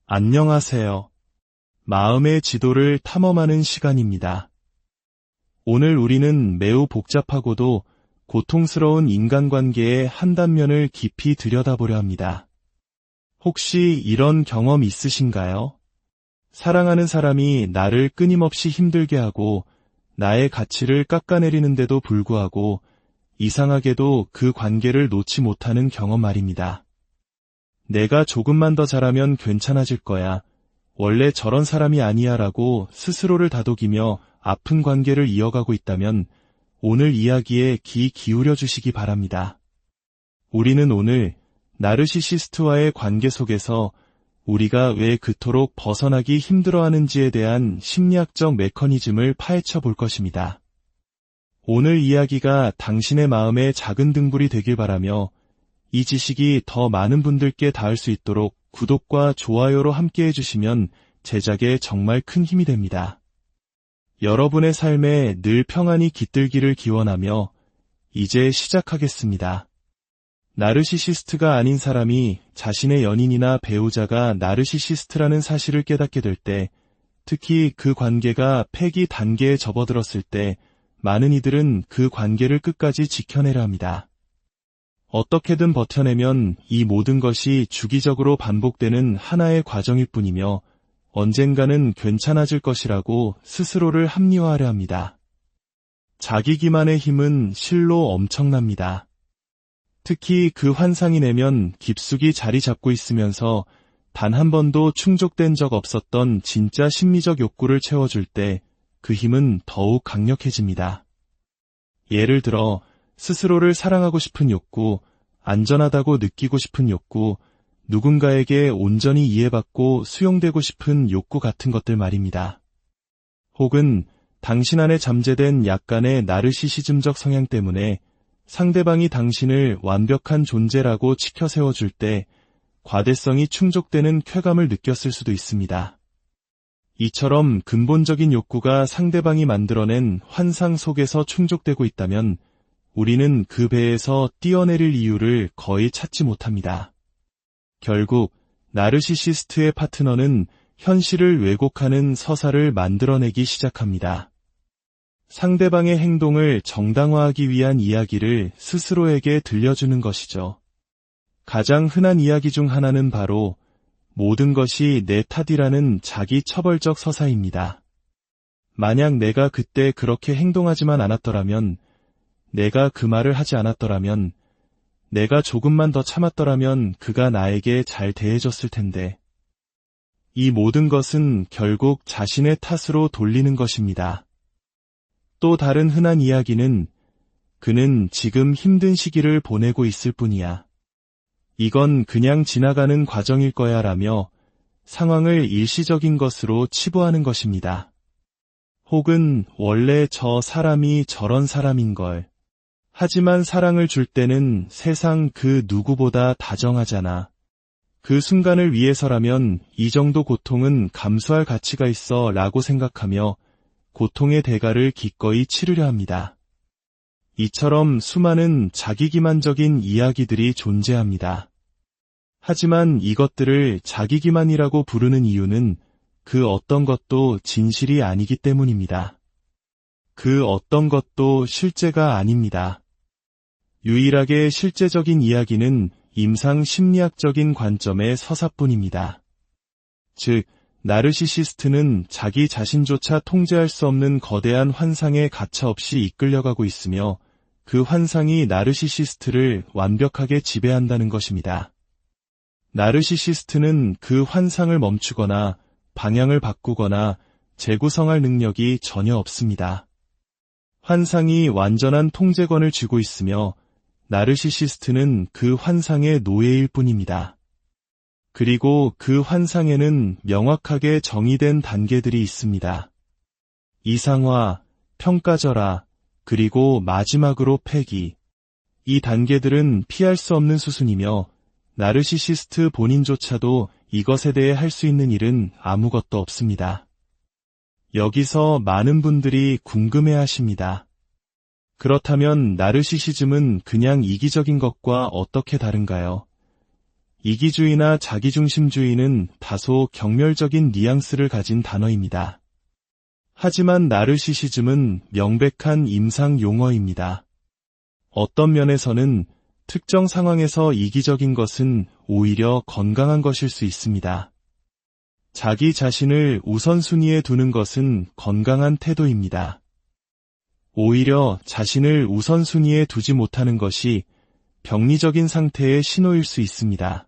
안녕하세요. 마음의 지도를 탐험하는 시간입니다. 오늘 우리는 매우 복잡하고도 고통스러운 인간관계의 한 단면을 깊이 들여다보려 합니다. 혹시 이런 경험 있으신가요? 사랑하는 사람이 나를 끊임없이 힘들게 하고 나의 가치를 깎아내리는데도 불구하고 이상하게도 그 관계를 놓지 못하는 경험 말입니다. 내가 조금만 더 잘하면 괜찮아질 거야. 원래 저런 사람이 아니야 라고 스스로를 다독이며 아픈 관계를 이어가고 있다면 오늘 이야기에 귀 기울여 주시기 바랍니다. 우리는 오늘 나르시시스트와의 관계 속에서 우리가 왜 그토록 벗어나기 힘들어하는지에 대한 심리학적 메커니즘을 파헤쳐 볼 것입니다. 오늘 이야기가 당신의 마음에 작은 등불이 되길 바라며 이 지식이 더 많은 분들께 닿을 수 있도록 구독과 좋아요로 함께 해주시면 제작에 정말 큰 힘이 됩니다. 여러분의 삶에 늘 평안이 깃들기를 기원하며 이제 시작하겠습니다. 나르시시스트가 아닌 사람이 자신의 연인이나 배우자가 나르시시스트라는 사실을 깨닫게 될 때, 특히 그 관계가 폐기 단계에 접어들었을 때 많은 이들은 그 관계를 끝까지 지켜내려 합니다. 어떻게든 버텨내면 이 모든 것이 주기적으로 반복되는 하나의 과정일 뿐이며 언젠가는 괜찮아질 것이라고 스스로를 합리화하려 합니다. 자기 기만의 힘은 실로 엄청납니다. 특히 그 환상이 내면 깊숙이 자리 잡고 있으면서 단 한 번도 충족된 적 없었던 진짜 심리적 욕구를 채워줄 때 그 힘은 더욱 강력해집니다. 예를 들어 스스로를 사랑하고 싶은 욕구, 안전하다고 느끼고 싶은 욕구, 누군가에게 온전히 이해받고 수용되고 싶은 욕구 같은 것들 말입니다. 혹은 당신 안에 잠재된 약간의 나르시시즘적 성향 때문에 상대방이 당신을 완벽한 존재라고 치켜 세워줄 때 과대성이 충족되는 쾌감을 느꼈을 수도 있습니다. 이처럼 근본적인 욕구가 상대방이 만들어낸 환상 속에서 충족되고 있다면 우리는 그 배에서 뛰어내릴 이유를 거의 찾지 못합니다. 결국 나르시시스트의 파트너는 현실을 왜곡하는 서사를 만들어내기 시작합니다. 상대방의 행동을 정당화하기 위한 이야기를 스스로에게 들려주는 것이죠. 가장 흔한 이야기 중 하나는 바로 모든 것이 내 탓이라는 자기 처벌적 서사입니다. 만약 내가 그때 그렇게 행동하지만 않았더라면, 내가 그 말을 하지 않았더라면, 내가 조금만 더 참았더라면 그가 나에게 잘 대해줬을 텐데. 이 모든 것은 결국 자신의 탓으로 돌리는 것입니다. 또 다른 흔한 이야기는 그는 지금 힘든 시기를 보내고 있을 뿐이야. 이건 그냥 지나가는 과정일 거야 라며 상황을 일시적인 것으로 치부하는 것입니다. 혹은 원래 저 사람이 저런 사람인걸. 하지만 사랑을 줄 때는 세상 그 누구보다 다정하잖아. 그 순간을 위해서라면 이 정도 고통은 감수할 가치가 있어 라고 생각하며 고통의 대가를 기꺼이 치르려 합니다. 이처럼 수많은 자기기만적인 이야기들이 존재합니다. 하지만 이것들을 자기기만이라고 부르는 이유는 그 어떤 것도 진실이 아니기 때문입니다. 그 어떤 것도 실제가 아닙니다. 유일하게 실제적인 이야기는 임상 심리학적인 관점의 서사뿐입니다. 즉, 나르시시스트는 자기 자신조차 통제할 수 없는 거대한 환상에 가차없이 이끌려가고 있으며 그 환상이 나르시시스트를 완벽하게 지배한다는 것입니다. 나르시시스트는 그 환상을 멈추거나 방향을 바꾸거나 재구성할 능력이 전혀 없습니다. 환상이 완전한 통제권을 쥐고 있으며 나르시시스트는 그 환상의 노예일 뿐입니다. 그리고 그 환상에는 명확하게 정의된 단계들이 있습니다. 이상화, 평가절하, 그리고 마지막으로 폐기. 이 단계들은 피할 수 없는 수순이며 나르시시스트 본인조차도 이것에 대해 할 수 있는 일은 아무것도 없습니다. 여기서 많은 분들이 궁금해하십니다. 그렇다면 나르시시즘은 그냥 이기적인 것과 어떻게 다른가요? 이기주의나 자기중심주의는 다소 경멸적인 뉘앙스를 가진 단어입니다. 하지만 나르시시즘은 명백한 임상 용어입니다. 어떤 면에서는 특정 상황에서 이기적인 것은 오히려 건강한 것일 수 있습니다. 자기 자신을 우선순위에 두는 것은 건강한 태도입니다. 오히려 자신을 우선순위에 두지 못하는 것이 병리적인 상태의 신호일 수 있습니다.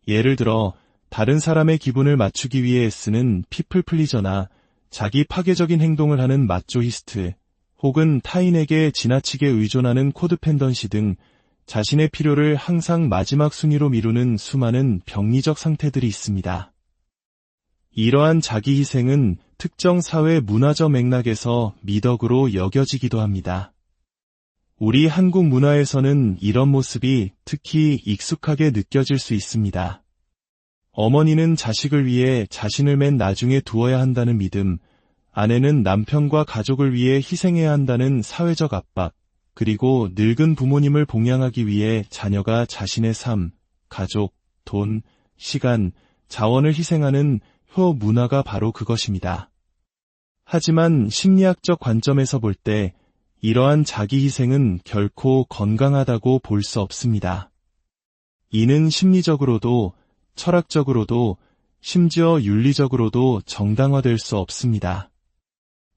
예를 들어 다른 사람의 기분을 맞추기 위해 애쓰는 피플 플리저나 자기 파괴적인 행동을 하는 마초히스트, 혹은 타인에게 지나치게 의존하는 코드펜던시 등 자신의 필요를 항상 마지막 순위로 미루는 수많은 병리적 상태들이 있습니다. 이러한 자기 희생은 특정 사회 문화적 맥락에서 미덕으로 여겨지기도 합니다. 우리 한국 문화에서는 이런 모습이 특히 익숙하게 느껴질 수 있습니다. 어머니는 자식을 위해 자신을 맨 나중에 두어야 한다는 믿음, 아내는 남편과 가족을 위해 희생해야 한다는 사회적 압박, 그리고 늙은 부모님을 봉양하기 위해 자녀가 자신의 삶, 가족, 돈, 시간, 자원을 희생하는 효 문화가 바로 그것입니다. 하지만 심리학적 관점에서 볼 때 이러한 자기 희생은 결코 건강하다고 볼 수 없습니다. 이는 심리적으로도 철학적으로도 심지어 윤리적으로도 정당화될 수 없습니다.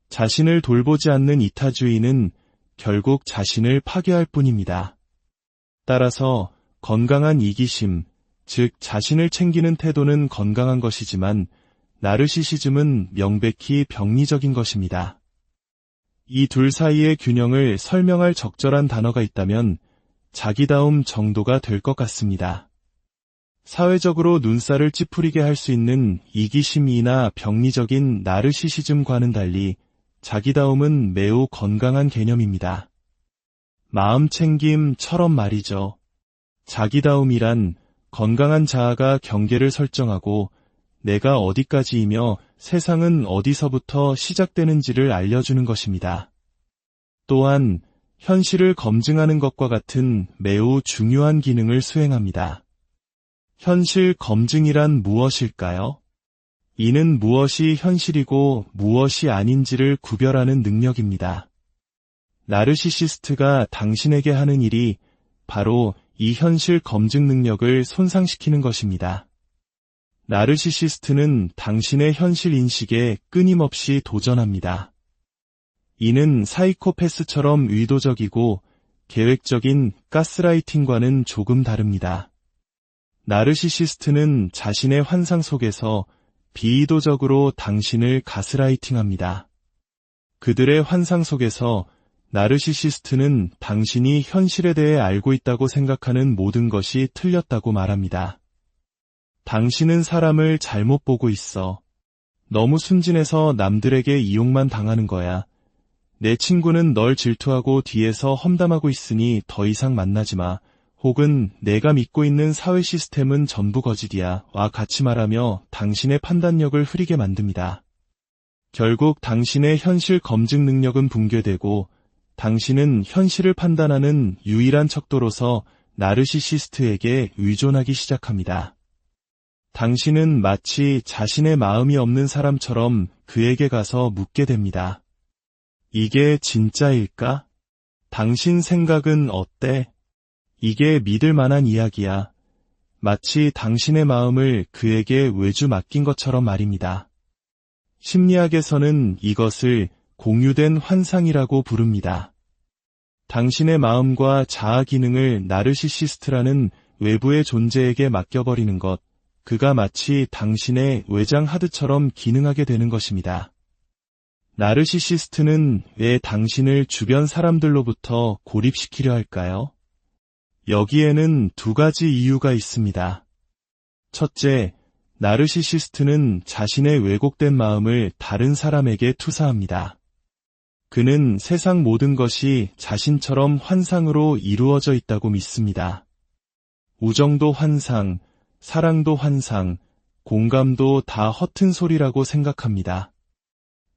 자신을 돌보지 않는 이타주의는 결국 자신을 파괴할 뿐입니다. 따라서 건강한 이기심, 즉 자신을 챙기는 태도는 건강한 것이지만 나르시시즘은 명백히 병리적인 것입니다. 이 둘 사이의 균형을 설명할 적절한 단어가 있다면 자기다움 정도가 될 것 같습니다. 사회적으로 눈살을 찌푸리게 할 수 있는 이기심이나 병리적인 나르시시즘과는 달리 자기다움은 매우 건강한 개념입니다. 마음챙김처럼 말이죠. 자기다움이란 건강한 자아가 경계를 설정하고 내가 어디까지이며 세상은 어디서부터 시작되는지를 알려주는 것입니다. 또한 현실을 검증하는 것과 같은 매우 중요한 기능을 수행합니다. 현실 검증이란 무엇일까요? 이는 무엇이 현실이고 무엇이 아닌지를 구별하는 능력입니다. 나르시시스트가 당신에게 하는 일이 바로 이 현실 검증 능력을 손상시키는 것입니다. 나르시시스트는 당신의 현실 인식에 끊임없이 도전합니다. 이는 사이코패스처럼 의도적이고 계획적인 가스라이팅과는 조금 다릅니다. 나르시시스트는 자신의 환상 속에서 비의도적으로 당신을 가스라이팅합니다. 그들의 환상 속에서 나르시시스트는 당신이 현실에 대해 알고 있다고 생각하는 모든 것이 틀렸다고 말합니다. 당신은 사람을 잘못 보고 있어. 너무 순진해서 남들에게 이용만 당하는 거야. 내 친구는 널 질투하고 뒤에서 험담하고 있으니 더 이상 만나지 마. 혹은 내가 믿고 있는 사회 시스템은 전부 거짓이야. 와 같이 말하며 당신의 판단력을 흐리게 만듭니다. 결국 당신의 현실 검증 능력은 붕괴되고 당신은 현실을 판단하는 유일한 척도로서 나르시시스트에게 의존하기 시작합니다. 당신은 마치 자신의 마음이 없는 사람처럼 그에게 가서 묻게 됩니다. 이게 진짜일까? 당신 생각은 어때? 이게 믿을 만한 이야기야. 마치 당신의 마음을 그에게 외주 맡긴 것처럼 말입니다. 심리학에서는 이것을 공유된 환상이라고 부릅니다. 당신의 마음과 자아 기능을 나르시시스트라는 외부의 존재에게 맡겨버리는 것, 그가 마치 당신의 외장 하드처럼 기능하게 되는 것입니다. 나르시시스트는 왜 당신을 주변 사람들로부터 고립시키려 할까요? 여기에는 두 가지 이유가 있습니다. 첫째, 나르시시스트는 자신의 왜곡된 마음을 다른 사람에게 투사합니다. 그는 세상 모든 것이 자신처럼 환상으로 이루어져 있다고 믿습니다. 우정도 환상, 사랑도 환상, 공감도 다 허튼 소리라고 생각합니다.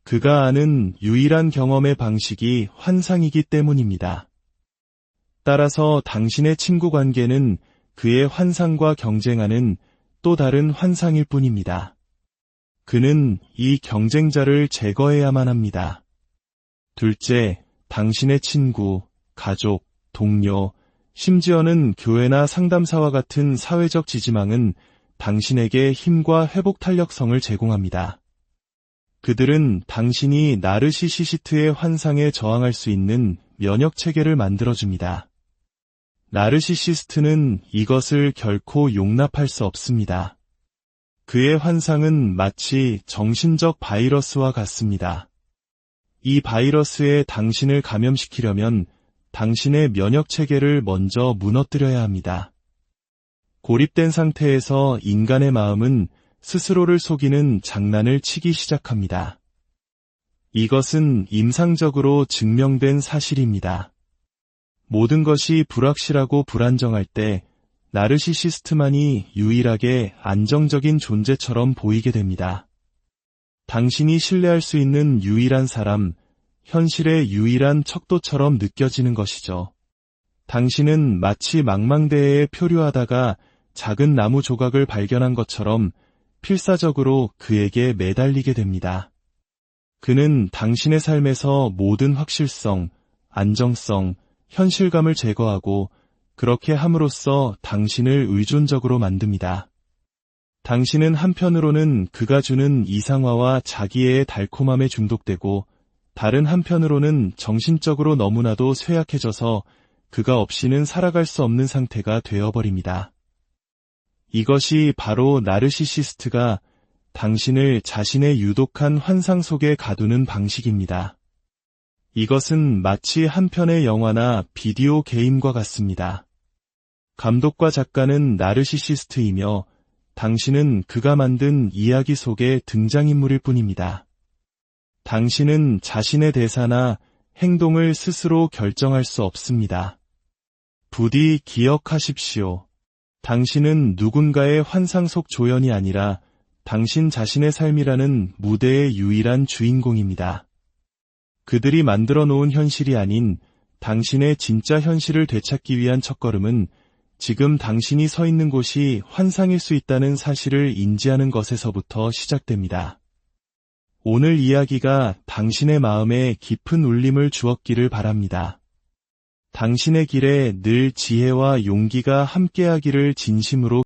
그가 아는 유일한 경험의 방식이 환상이기 때문입니다. 따라서 당신의 친구 관계는 그의 환상과 경쟁하는 또 다른 환상일 뿐입니다. 그는 이 경쟁자를 제거해야만 합니다. 둘째, 당신의 친구, 가족, 동료, 심지어는 교회나 상담사와 같은 사회적 지지망은 당신에게 힘과 회복 탄력성을 제공합니다. 그들은 당신이 나르시시스트의 환상에 저항할 수 있는 면역 체계를 만들어줍니다. 나르시시스트는 이것을 결코 용납할 수 없습니다. 그의 환상은 마치 정신적 바이러스와 같습니다. 이 바이러스에 당신을 감염시키려면 당신의 면역 체계를 먼저 무너뜨려야 합니다. 고립된 상태에서 인간의 마음은 스스로를 속이는 장난을 치기 시작합니다. 이것은 임상적으로 증명된 사실입니다. 모든 것이 불확실하고 불안정할 때 나르시시스트만이 유일하게 안정적인 존재처럼 보이게 됩니다. 당신이 신뢰할 수 있는 유일한 사람, 현실의 유일한 척도처럼 느껴지는 것이죠. 당신은 마치 망망대해에 표류하다가 작은 나무 조각을 발견한 것처럼 필사적으로 그에게 매달리게 됩니다. 그는 당신의 삶에서 모든 확실성, 안정성, 현실감을 제거하고 그렇게 함으로써 당신을 의존적으로 만듭니다. 당신은 한편으로는 그가 주는 이상화와 자기애의 달콤함에 중독되고 다른 한편으로는 정신적으로 너무나도 쇠약해져서 그가 없이는 살아갈 수 없는 상태가 되어버립니다. 이것이 바로 나르시시스트가 당신을 자신의 유독한 환상 속에 가두는 방식입니다. 이것은 마치 한 편의 영화나 비디오 게임과 같습니다. 감독과 작가는 나르시시스트이며 당신은 그가 만든 이야기 속의 등장인물일 뿐입니다. 당신은 자신의 대사나 행동을 스스로 결정할 수 없습니다. 부디 기억하십시오. 당신은 누군가의 환상 속 조연이 아니라 당신 자신의 삶이라는 무대의 유일한 주인공입니다. 그들이 만들어 놓은 현실이 아닌 당신의 진짜 현실을 되찾기 위한 첫걸음은 지금 당신이 서 있는 곳이 환상일 수 있다는 사실을 인지하는 것에서부터 시작됩니다. 오늘 이야기가 당신의 마음에 깊은 울림을 주었기를 바랍니다. 당신의 길에 늘 지혜와 용기가 함께하기를 진심으로